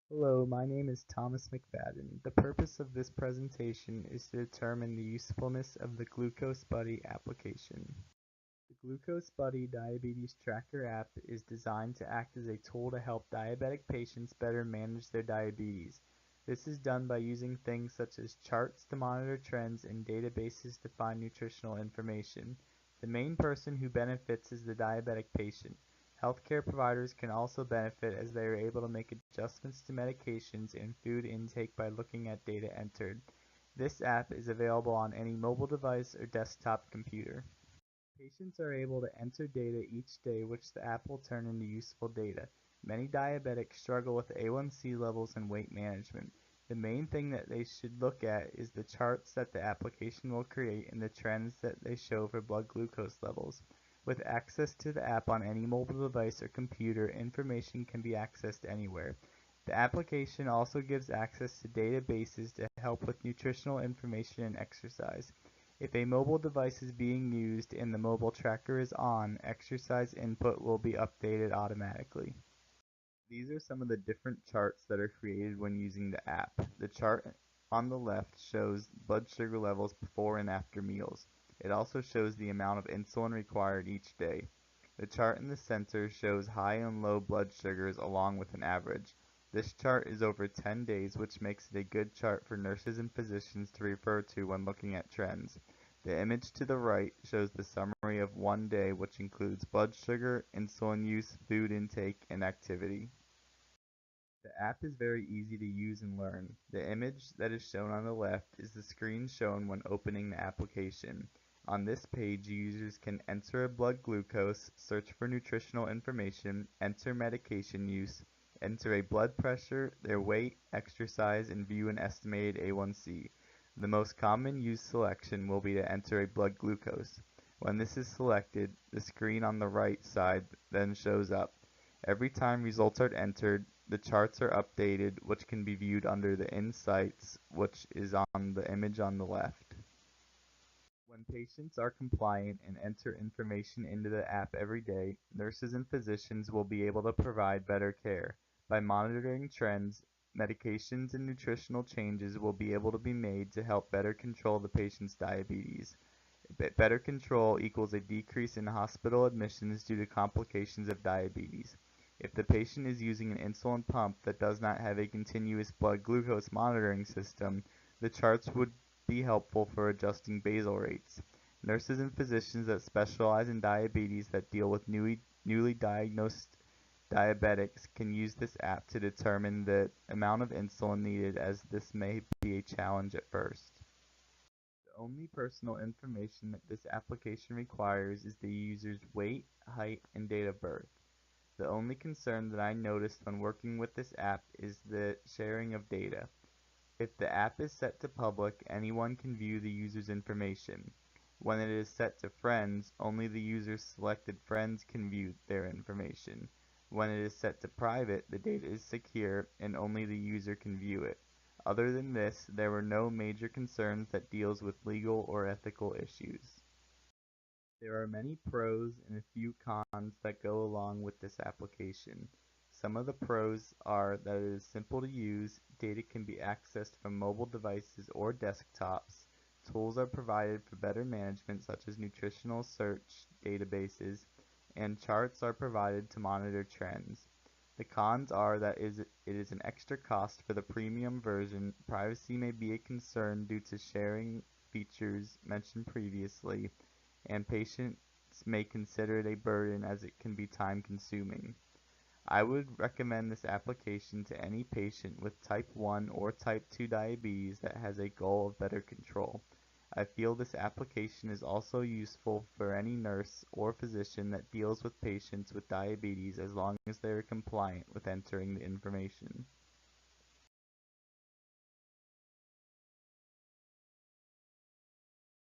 Hello, my name is Thomas McFadden. The purpose of this presentation is to determine the usefulness of the Glucose Buddy application. The Glucose Buddy Diabetes Tracker app is designed to act as a tool to help diabetic patients better manage their diabetes. This is done by using things such as charts to monitor trends and databases to find nutritional information. The main person who benefits is the diabetic patient. Healthcare providers can also benefit as they are able to make adjustments to medications and food intake by looking at data entered. This app is available on any mobile device or desktop computer. Patients are able to enter data each day which the app will turn into useful data. Many diabetics struggle with A1C levels and weight management. The main thing that they should look at is the charts that the application will create and the trends that they show for blood glucose levels. With access to the app on any mobile device or computer, information can be accessed anywhere. The application also gives access to databases to help with nutritional information and exercise. If a mobile device is being used and the mobile tracker is on, exercise input will be updated automatically. These are some of the different charts that are created when using the app. The chart on the left shows blood sugar levels before and after meals. It also shows the amount of insulin required each day. The chart in the center shows high and low blood sugars along with an average. This chart is over 10 days, which makes it a good chart for nurses and physicians to refer to when looking at trends. The image to the right shows the summary of one day, which includes blood sugar, insulin use, food intake, and activity. The app is very easy to use and learn. The image that is shown on the left is the screen shown when opening the application. On this page, users can enter a blood glucose, search for nutritional information, enter medication use, enter a blood pressure, their weight, exercise, and view an estimated A1C. The most common use selection will be to enter a blood glucose. When this is selected, the screen on the right side then shows up. Every time results are entered, the charts are updated, which can be viewed under the Insights, which is on the image on the left. When patients are compliant and enter information into the app every day, nurses and physicians will be able to provide better care. By monitoring trends, medications and nutritional changes will be able to be made to help better control the patient's diabetes. Better control equals a decrease in hospital admissions due to complications of diabetes. If the patient is using an insulin pump that does not have a continuous blood glucose monitoring system, the charts would be helpful for adjusting basal rates. Nurses and physicians that specialize in diabetes that deal with newly diagnosed diabetics can use this app to determine the amount of insulin needed, as this may be a challenge at first. The only personal information that this application requires is the user's weight, height, and date of birth. The only concern that I noticed when working with this app is the sharing of data. If the app is set to public, anyone can view the user's information. When it is set to friends, only the user's selected friends can view their information. When it is set to private, the data is secure and only the user can view it. Other than this, there were no major concerns that deals with legal or ethical issues. There are many pros and a few cons that go along with this application. Some of the pros are that it is simple to use, data can be accessed from mobile devices or desktops, tools are provided for better management such as nutritional search databases, and charts are provided to monitor trends. The cons are that it is an extra cost for the premium version, privacy may be a concern due to sharing features mentioned previously, and patients may consider it a burden as it can be time consuming. I would recommend this application to any patient with type 1 or type 2 diabetes that has a goal of better control. I feel this application is also useful for any nurse or physician that deals with patients with diabetes as long as they are compliant with entering the information.